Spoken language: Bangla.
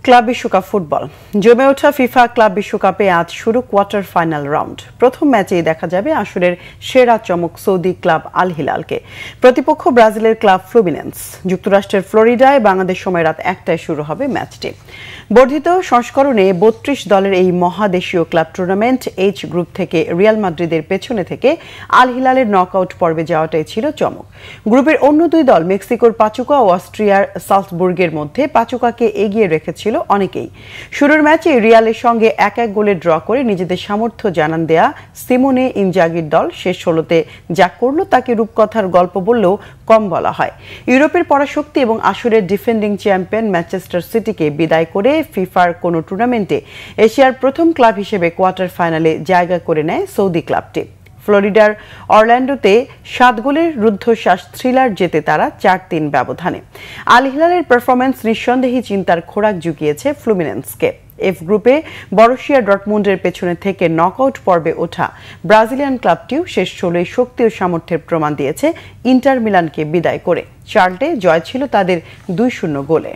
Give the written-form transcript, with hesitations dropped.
ক্লাব বিশ্বকাপ ফুটবল জমে ওঠা ফিফা ক্লাব বিশ্বকাপে আজ শুরু কোয়ার্টার ফাইনাল রাউন্ড। প্রথম ম্যাচেই দেখা যাবে আসরের সেরা চমক সৌদি ক্লাব আল হিলালকে। প্রতিপক্ষ ব্রাজিলের ক্লাব ফ্লুমিনেন্স। যুক্তরাষ্ট্রের ফ্লোরিডায় বাংলাদেশ সময় রাত 1টায় শুরু হবে ম্যাচটি। বর্ধিত সংস্করণে 32 দলের এই মহাদেশীয় ক্লাব টুর্নামেন্ট এইচ গ্রুপ থেকে রিয়াল মাদ্রিদের পেছনে থেকে আল হিলালের নকআউট পর্বে যাওয়াটাই ছিল চমক। গ্রুপের অন্য দুই দল মেক্সিকোর পাচুকা ও অস্ট্রিয়ার সালজবুর্গের মধ্যে পাচুকাকে এগিয়ে রেখেছিল অনেকেই। শুরুর ম্যাচে রিয়ালের সঙ্গে 1-1 গোলে ড্র করে নিজেদের সামর্থ্য জানান দেয়া সিমোনে ইনজাগির দল শেষ 16তে যা করল তাকে রূপকথার গল্প বললেও কম বলা হয়। ইউরোপের পরাশক্তি এবং আসরের ডিফেন্ডিং চ্যাম্পিয়ন ম্যানচেস্টার সিটিকে বিদায় করে ফিফার কোনো টুর্নামেন্টে এশিয়ার প্রথম ক্লাব হিসেবে কোয়ার্টার ফাইনালে জায়গা করে নেয় সৌদি ক্লাবটি। ফ্লোরিডার অরল্যান্ডোতে 7 গোলের রুদ্ধশ্বাস থ্রিলার জেতে তারা 4-3 ব্যবধানে। আল হিলালের পারফরম্যান্স নিঃসন্দেহে চিন্তার খোরাক জুগিয়েছে ফ্লুমিনেন্সকে। এফ গ্রুপে বরুসিয়া ডর্টমুন্ডের পেছনে থেকে নকআউট পর্বে ওঠা ব্রাজিলিয়ান ক্লাবটিও শেষ 16 শক্তি ও সামর্থ্যের প্রমাণ দিয়েছে ইন্টার মিলানকে বিদায় করে। চার্লটে জয় ছিল তাদের 2-0 গোলে।